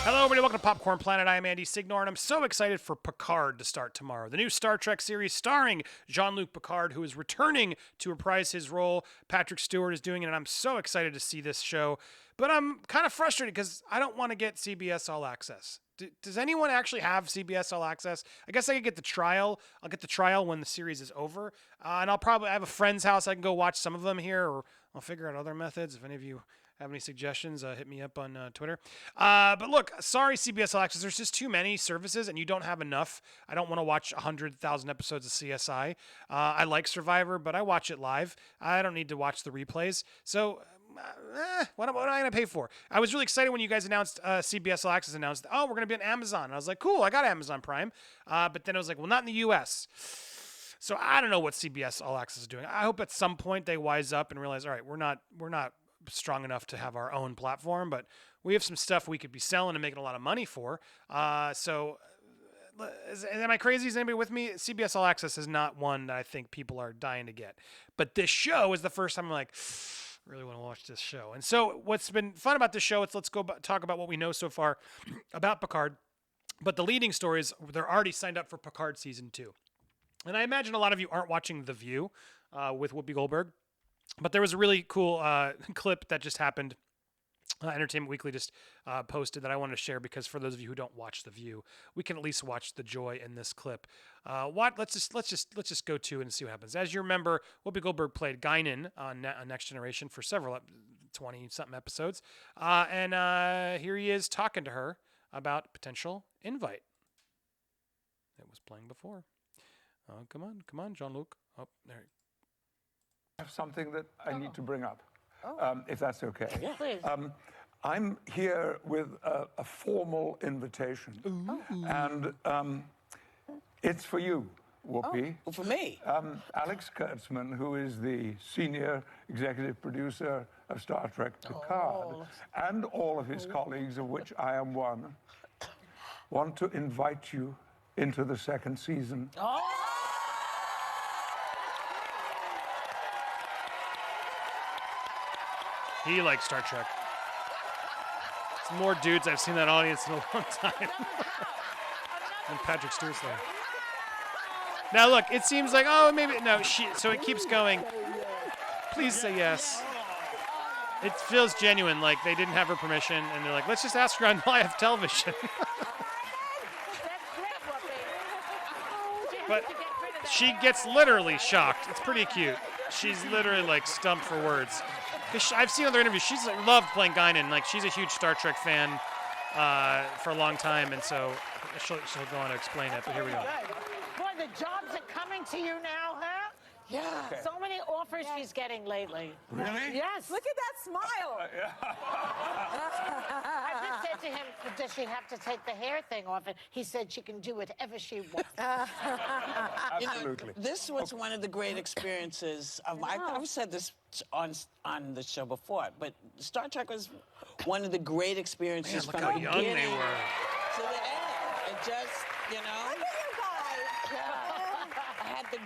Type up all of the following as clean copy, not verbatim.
Hello, everybody. Welcome to Popcorn Planet. I am Andy Signor, and I'm so excited for Picard to start tomorrow. The new Star Trek series starring Jean-Luc Picard, who is returning to reprise his role. Patrick Stewart is doing it, and I'm so excited to see this show. But I'm kind of frustrated because I don't want to get CBS All Access. Does anyone actually have CBS All Access? I guess I could get the trial. I'll get the trial when the series is over. And I have a friend's house. I can go watch some of them here, or I'll figure out other methods. If any of you have any suggestions, hit me up on Twitter. But look, sorry, CBS All Access. There's just too many services, and you don't have enough. I don't want to watch 100,000 episodes of CSI. I like Survivor, but I watch it live. I don't need to watch the replays. So what am I going to pay for? I was really excited when you guys announced, CBS All Access announced, oh, we're going to be on Amazon. And I was like, cool, I got Amazon Prime. But then it was like, well, not in the U.S. So I don't know what CBS All Access is doing. I hope at some point they wise up and realize, all right, we're not strong enough to have our own platform, but we have some stuff we could be selling and making a lot of money for. So am I crazy? Is anybody with me? CBS All Access is not one that I think people are dying to get. But this show is the first time I'm like, really want to watch this show. And so what's been fun about this show is let's go talk about what we know so far about Picard. But the leading stories, they're already signed up for Picard season 2. And I imagine a lot of you aren't watching The View with Whoopi Goldberg. But there was a really cool clip that just happened. Entertainment Weekly just posted that I wanted to share because for those of you who don't watch The View, we can at least watch the joy in this clip. Let's just go to and see what happens. As you remember, Whoopi Goldberg played Guinan on Next Generation for several 20-something episodes, and here he is talking to her about potential invite. It was playing before. Come on, Jean-Luc. Oh, there. I have something that I need to bring up, if that's okay. Yeah. Please. I'm here with a formal invitation, and it's for you, Whoopi. Oh, for me? Alex Kurtzman, who is the senior executive producer of Star Trek Picard, and all of his colleagues, of which I am one, want to invite you into the second season. He likes Star Trek. It's more dudes I've seen that audience in a long time than Patrick Stewart. Now look, it seems like, oh, maybe, no, so it keeps going. Please say yes. It feels genuine, like they didn't have her permission, and they're like, let's just ask her on live television. But she gets literally shocked. It's pretty cute. She's literally like stumped for words. I've seen other interviews. She's loved playing Guinan. Like she's a huge Star Trek fan for a long time, and so she'll go on to explain it. But here we go. Boy, the jobs are coming to you now, huh? Yeah. Okay. So many offers she's getting lately. Really? Yes. Look at that smile. I just said to him, does she have to take the hair thing off? And he said she can do whatever she wants. Absolutely. You know, this was one of the great experiences of my. I've said this on the show before, but Star Trek was one of the great experiences Man, look from how the young they beginning were. to the end. It just, you know. Look at you guys. I had the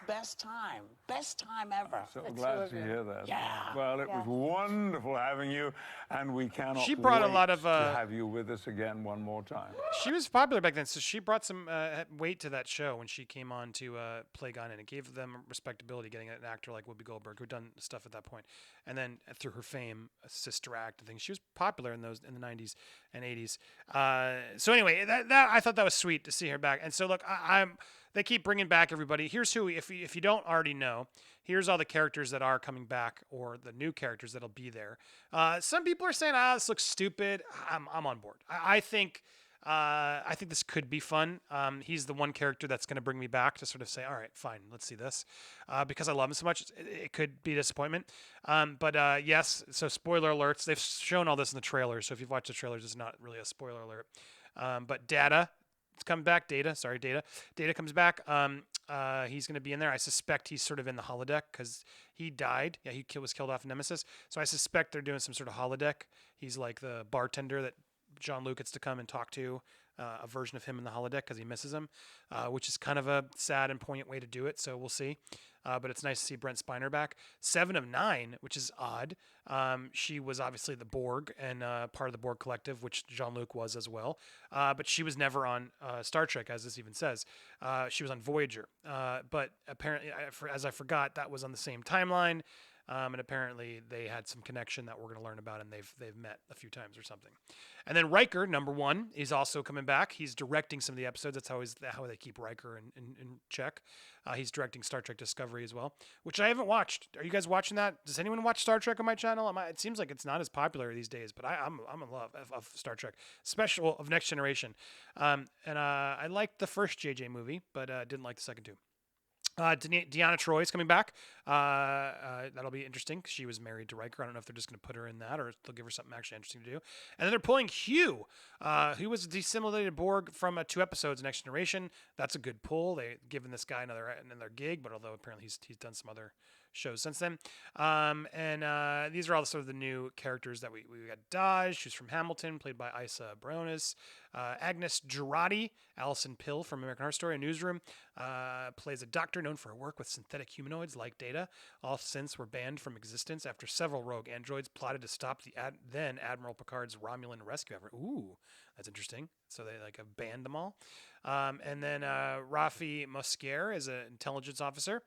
best time. Best time ever. So glad to hear that. Yeah. Well, it was wonderful having you, and we cannot She brought a wait lot of, to have you with us again one more time. She was popular back then, so she brought some weight to that show when she came on to play Guinan. It gave them respectability getting an actor like Whoopi Goldberg, who'd done stuff at that point. And then through her fame, Sister Act and things, she was popular in the 90s and 80s. So anyway, that I thought that was sweet to see her back. And so look, they keep bringing back everybody. Here's who, if you don't already know, here's all the characters that are coming back, or the new characters that'll be there. Some people are saying, this looks stupid. I'm on board. I think this could be fun. He's the one character that's going to bring me back to sort of say, all right, fine, let's see this. Because I love him so much, it could be a disappointment. But yes, so spoiler alerts. They've shown all this in the trailer, so if you've watched the trailers, it's not really a spoiler alert. But Data, it's coming back. Data comes back. He's going to be in there. I suspect he's sort of in the holodeck because he died. Yeah, he was killed off Nemesis. So I suspect they're doing some sort of holodeck. He's like the bartender that Jean-Luc gets to come and talk to a version of him in the holodeck because he misses him, which is kind of a sad and poignant way to do it. So we'll see. But it's nice to see Brent Spiner back. 7 of 9, which is odd. She was obviously the Borg and part of the Borg collective, which Jean-Luc was as well. But she was never on Star Trek, as this even says. She was on Voyager. But apparently, as I forgot, that was on the same timeline. And apparently they had some connection that we're going to learn about, and they've met a few times or something. And then Riker, number 1, is also coming back. He's directing some of the episodes. That's how they keep Riker in check. He's directing Star Trek Discovery as well, which I haven't watched. Are you guys watching that? Does anyone watch Star Trek on my channel? It seems like it's not as popular these days, but I'm in love of Star Trek, especially of Next Generation. And I liked the first JJ movie, but didn't like the second two. Deanna Troi is coming back. That'll be interesting. She was married to Riker. I don't know if they're just going to put her in that or they'll give her something actually interesting to do. And then they're pulling Hugh, who was a dissimilated Borg from 2 episodes of Next Generation. That's a good pull. They've given this guy another gig, but although apparently he's done some other shows since then. And these are all sort of the new characters that we got. Daj, who's from Hamilton, played by Isa Briones. Agnes Girardi, Alison Pill from American Horror Story, a newsroom, plays a doctor known for her work with synthetic humanoids like Data. All since were banned from existence after several rogue androids plotted to stop the then Admiral Picard's Romulan rescue effort. Ooh, that's interesting. So they have banned them all. And then Rafi Mosquer is an intelligence officer.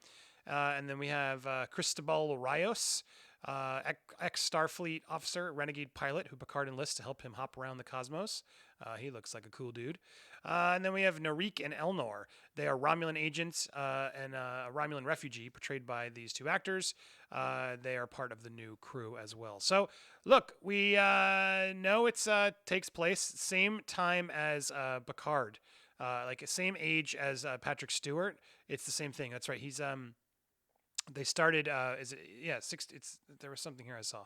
And then we have Cristobal Rios, ex-Starfleet officer, renegade pilot who Picard enlists to help him hop around the cosmos. He looks like a cool dude. And then we have Narik and Elnor. They are Romulan agents and a Romulan refugee portrayed by these 2 actors. They are part of the new crew as well. So, look, we know it takes place same time as Picard. Same age as Patrick Stewart. It's the same thing. That's right. He's... They started, there was something here I saw.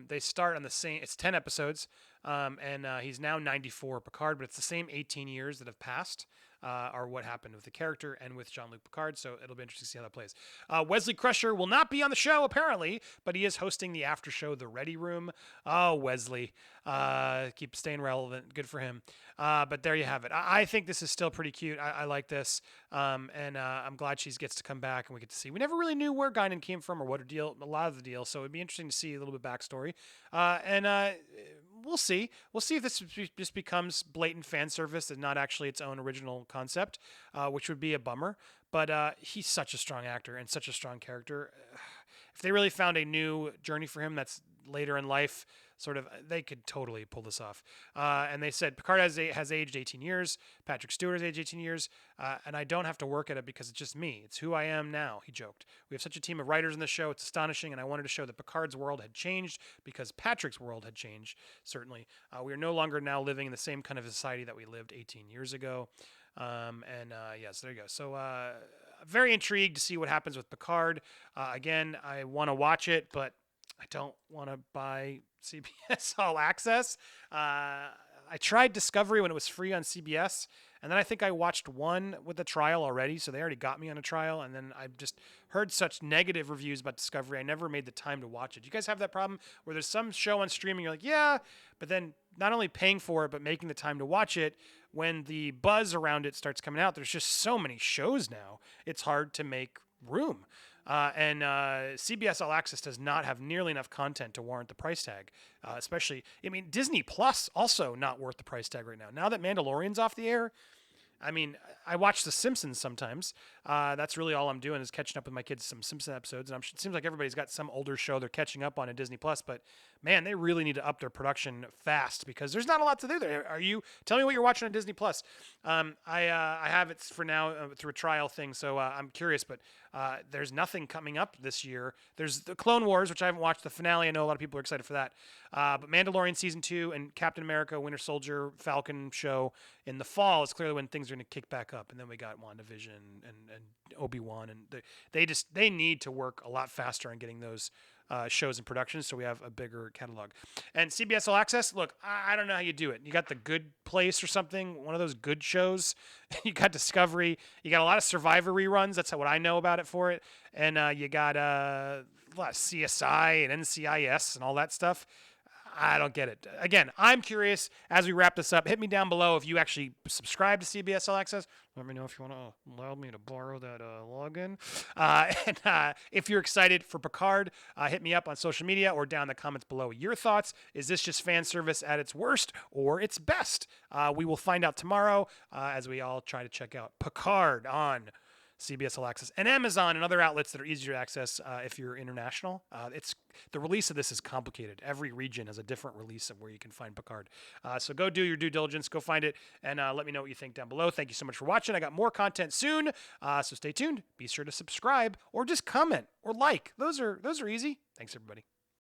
They start on the same, it's 10 episodes, and he's now 94, Picard, but it's the same 18 years that have passed, are what happened with the character and with Jean-Luc Picard, so it'll be interesting to see how that plays. Wesley Crusher will not be on the show, apparently, but he is hosting the after show, The Ready Room. Oh, Wesley. Keep staying relevant. Good for him. But there you have it. I think this is still pretty cute. I like this. And I'm glad she gets to come back and we get to see. We never really knew where Guinan came from or what her deal, a lot of the deal. So it'd be interesting to see a little bit backstory. We'll see. We'll see if this just becomes blatant fan service and not actually its own original concept, which would be a bummer. But he's such a strong actor and such a strong character. If they really found a new journey for him that's later in life, they could totally pull this off. And they said Picard has aged 18 years. Patrick Stewart has aged 18 years. And I don't have to work at it because it's just me. It's who I am now, he joked. We have such a team of writers in the show. It's astonishing. And I wanted to show that Picard's world had changed because Patrick's world had changed, certainly. We are no longer now living in the same kind of society that we lived 18 years ago. Yes, there you go. So, very intrigued to see what happens with Picard. Again, I want to watch it, but I don't want to buy CBS All Access. I tried Discovery when it was free on CBS, and then I think I watched one with the trial already, so they already got me on a trial, and then I've just heard such negative reviews about Discovery, I never made the time to watch it. Do you guys have that problem where there's some show on streaming, you're like, yeah, but then not only paying for it, but making the time to watch it, when the buzz around it starts coming out, there's just so many shows now, it's hard to make room. And CBS All Access does not have nearly enough content to warrant the price tag. Especially, Disney Plus also not worth the price tag right now. Now that Mandalorian's off the air, I watch The Simpsons sometimes. That's really all I'm doing is catching up with my kids some Simpson episodes. And it seems like everybody's got some older show they're catching up on in Disney Plus. But man, they really need to up their production fast because there's not a lot to do there. Tell me what you're watching on Disney Plus. I have it for now through a trial thing, so I'm curious. But there's nothing coming up this year. There's the Clone Wars, which I haven't watched the finale. I know a lot of people are excited for that. But Mandalorian Season 2 and Captain America, Winter Soldier, Falcon show in the fall is clearly when things are going to kick back up. And then we got WandaVision and Obi-Wan. And they need to work a lot faster on getting those shows in production so we have a bigger catalog. And CBS All Access, look, I don't know how you do it. You got The Good Place or something, one of those good shows. You got Discovery. You got a lot of Survivor reruns. That's what I know about it for it. And you got a lot of CSI and NCIS and all that stuff. I don't get it. Again, I'm curious. As we wrap this up, hit me down below if you actually subscribe to CBS All Access. Let me know if you want to allow me to borrow that login. And if you're excited for Picard, hit me up on social media or down in the comments below. Your thoughts? Is this just fan service at its worst or its best? We will find out tomorrow as we all try to check out Picard on CBS All Access and Amazon and other outlets that are easier to access if you're international. The release of this is complicated. Every region has a different release of where you can find Picard. So go do your due diligence, go find it, and let me know what you think down below. Thank you so much for watching. I got more content soon, so stay tuned. Be sure to subscribe or just comment or like. Those are easy. Thanks, everybody.